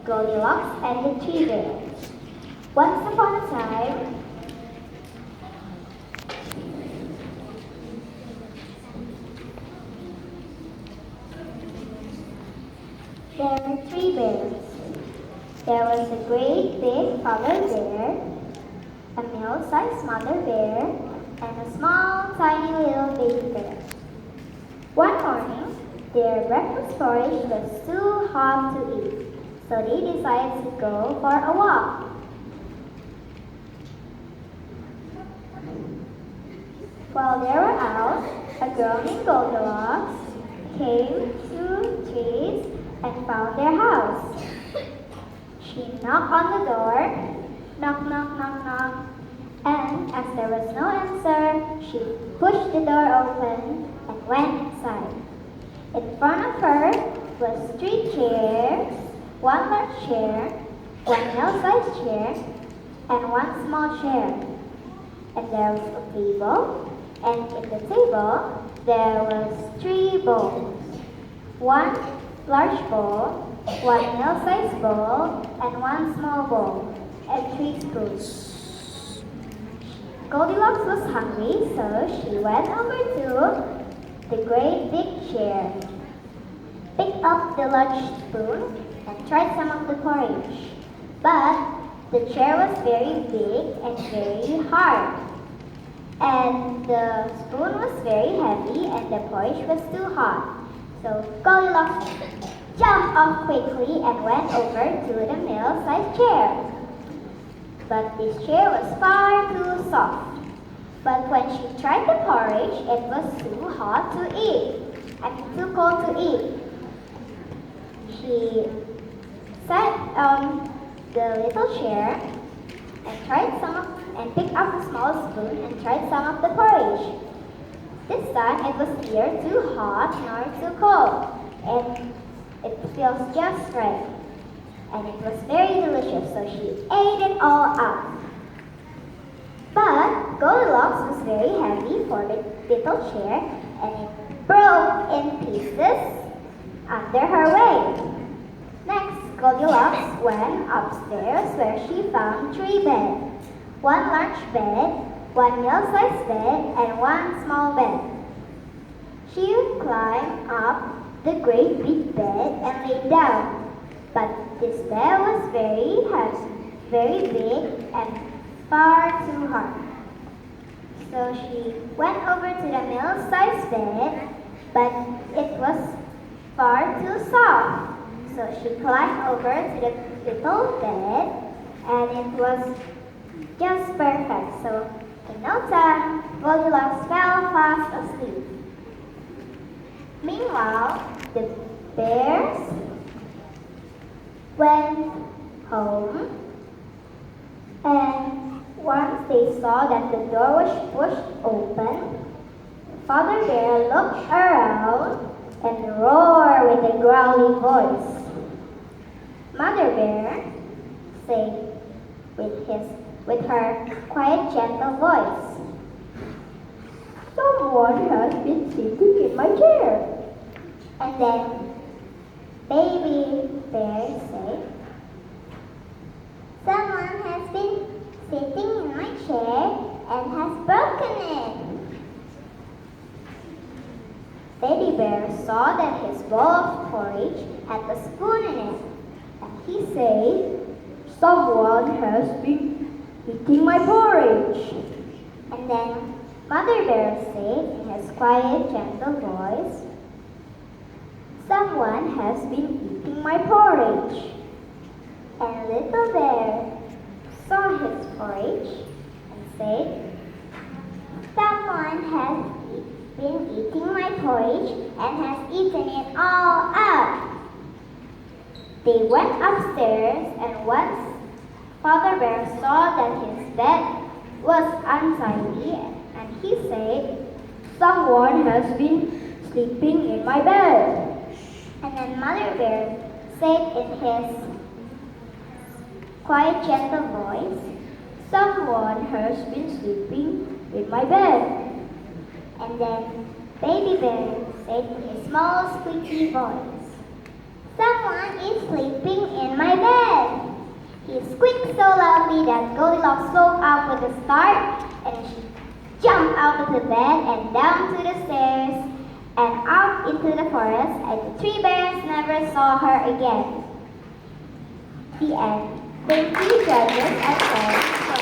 Goldilocks and the Three Bears. Once upon a time, there were three bears. There was a great big father bear, a middle-sized mother bear, and a small, tiny little baby bear. One morning, their breakfast porridge was too hot to eat, so they decided to go for a walk. While they were out, a girl named Goldilocks came to trees and found their house. She knocked on the door, knock, knock, knock, knock, and as there was no answer, she pushed the door open and went inside. In front of her was three chairs, one large chair, one middle-sized chair, and one small chair. And there was a table, and in the table there was three bowls. One large bowl, one middle-sized bowl, and one small bowl, and three spoons. Goldilocks was hungry, so she went over to the great big chair, picked up the large spoon, and tried some of the porridge. But the chair was very big and very hard, and the spoon was very heavy, and the porridge was too hot. So Goldilocks jumped off quickly and went over to the middle-sized chair. But this chair was far too soft. But when she tried the porridge, it was too hot to eat and too cold to eat. She sat on the little chair and picked up the small spoon and tried some of the porridge. This time it was neither too hot nor too cold, and it feels just right. And it was very delicious, so she ate it all up. But Goldilocks was very heavy for the little chair, and it broke in pieces under her weight. Next, Goldilocks went upstairs where she found three beds. One large bed, one middle-sized bed, and one small bed. She climbed up the great big bed and lay down. But this bed was very heavy, very big, and far too hard. So she went over to the middle-sized bed, but it was far too soft. So she climbed over to the little bed, and it was just perfect. So in no time, Goldilocks fell fast asleep. Meanwhile, the bears went home, and once they saw that the door was pushed open, Father Bear looked around and roared with a growly voice. Mother Bear said with her quiet, gentle voice, "Someone has been sitting in my chair." And then Baby Bear said, "Someone has been sitting in my chair and has broken it." Baby Bear saw that his bowl of porridge had a spoon in it, and he said, "Someone has been eating my porridge." And then Mother Bear said in his quiet, gentle voice, "Someone has been eating my porridge." And Little Bear saw his porridge and said, "Someone has been eating my porridge and has eaten it all up." They went upstairs, and once Father Bear saw that his bed was untidy, and he said, "Someone has been sleeping in my bed." And then Mother Bear said in his quiet, gentle voice, "Someone has been sleeping in my bed." And then Baby Bear said in his small, squeaky voice, "Someone is sleeping in my bed." squeaked so loudly that Goldilocks woke up with a start, and she jumped out of the bed and down to the stairs and out into the forest, and the three bears never saw her again. The end. Thank you, judges and parents, for